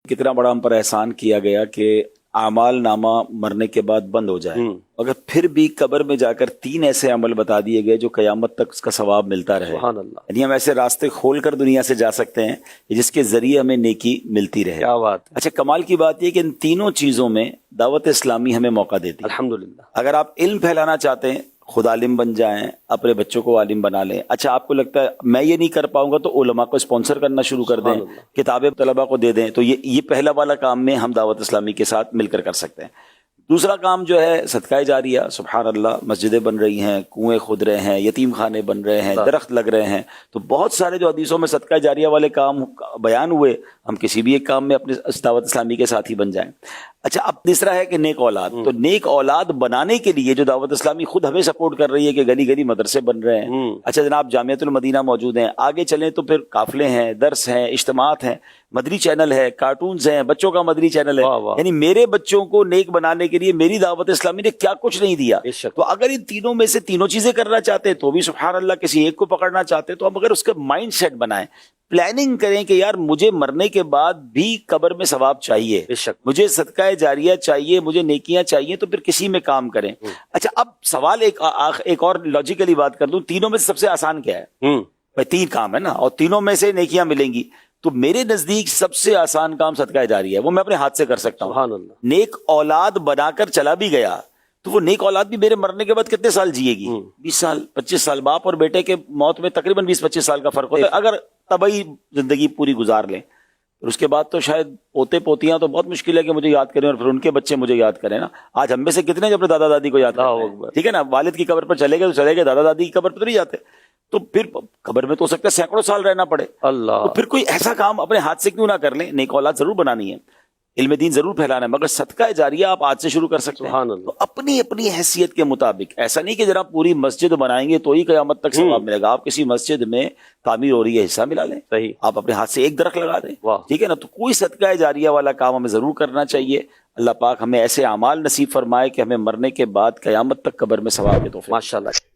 कितना बड़ा हम पर एहसान किया गया कि आमाल नामा मरने के बाद बंद हो जाए, अगर फिर भी कब्र में जाकर 3 ऐसे अमल बता दिए गए जो कयामत तक उसका सवाब मिलता रहे। सुभान अल्लाह। यानी हम ऐसे रास्ते खोल कर दुनिया से जा सकते हैं जिसके जरिए हमें नेकी मिलती रहे। क्या बात है। अच्छा, कमाल की बात यह कि इन तीनों चीजों में दावत इस्लामी हमें मौका देती है। अल्हम्दुलिल्लाह। अगर आप इल्म फैलाना चाहते हैं, खुद आलिम बन जाएं, अपने बच्चों को आलिम बना लें। अच्छा, आपको लगता है मैं ये नहीं कर पाऊंगा तो उलमा को स्पॉन्सर करना शुरू कर दें, किताबें तलबा को दे दें। तो ये पहला वाला काम में हम दावत इस्लामी के साथ मिलकर कर सकते हैं। दूसरा काम जो है सदका जारिया। सुभान अल्लाह, मस्जिदें बन रही हैं, कुएं खुद रहे हैं, यतीम खाने बन रहे हैं, दरख्त लग रहे हैं। तो बहुत सारे जो हदीसों में सदका जारिया वाले काम बयान हुए, हम किसी भी एक काम में अपने दावत इस्लामी के साथ ही बन जाएं। अच्छा, अब तीसरा है कि नेक औलाद। तो नेक औलाद बनाने के लिए जो दावत इस्लामी खुद हमें सपोर्ट कर रही है कि गली गली मदरसे बन रहे हैं। अच्छा जनाब, जामियतुल मदीना मौजूद हैं, आगे चलें तो फिर काफिले हैं, दर्स हैं, इज्तिमात हैं, मदरी चैनल है, कार्टून्स हैं, बच्चों का मदरी चैनल है। यानी मेरे बच्चों को नेक बनाने के लिए मेरी दावत इस्लामी ने क्या कुछ नहीं दिया। तो अगर इन तीनों में से तीनों चीजें करना चाहते हैं तो भी सुभान अल्लाह, किसी एक को पकड़ना चाहते हैं तो हम अगर उसका माइंड सेट बनाएं, प्लानिंग करें कि यार मुझे मरने के बाद भी कब्र में सवाब चाहिए, मुझे सदका जारिया चाहिए, मुझे नेकियां चाहिए, तो फिर किसी में काम करें। अच्छा, अब सवाल एक और लॉजिकली बात कर दूं, तीनों में से सबसे आसान क्या है? भाई 3 काम है ना, और तीनों में से नेकियां मिलेंगी। तो मेरे नजदीक सबसे आसान काम सदका जारिया है, वो मैं अपने हाथ से कर सकता हूँ। नेक औलाद बनाकर चला भी गया तो वो नेक औलाद भी मेरे मरने के बाद कितने साल जिएगी? 20 साल, 25 साल। बाप और बेटे के मौत में तकरीबन 20-25 साल का फर्क होता है। अगर तबई जिंदगी पूरी गुजार लें, और उसके बाद तो शायद पोते पोतियां तो बहुत मुश्किल है कि मुझे याद करें और फिर उनके बच्चे मुझे याद करें ना। आज हम में से कितने जो अपने दादा दादी को याद करें? ठीक है ना, वालिद की कब्र पर चले गए तो चले गए, दादा दादी की कब्र पर तो नहीं जाते। तो फिर कब्र में तो हो सकता है सैकड़ों साल रहना पड़े। अल्लाह, तो फिर कोई ऐसा काम अपने हाथ से क्यों ना कर लें? नेक औलाद जरूर बनानी है, इल्म दीन जरूर फैलाना है, मगर सदका जारिया आप आज से शुरू कर सकते हैं। तो अपनी अपनी हैसियत के मुताबिक, ऐसा नहीं कि जरा पूरी मस्जिद बनाएंगे तो ही क़यामत तक सवाब मिलेगा। आप किसी मस्जिद में तामीर हो रही है, हिस्सा मिला लें, सही, आप अपने हाथ से एक दरख्त लगा दें, ठीक है ना। तो कोई सदका जारिया वाला काम हमें जरूर करना चाहिए। अल्लाह पाक हमें ऐसे अमाल नसीब फरमाए कि हमें मरने के बाद क़यामत तक कब्र में सवाब दे। तो माशाअल्लाह।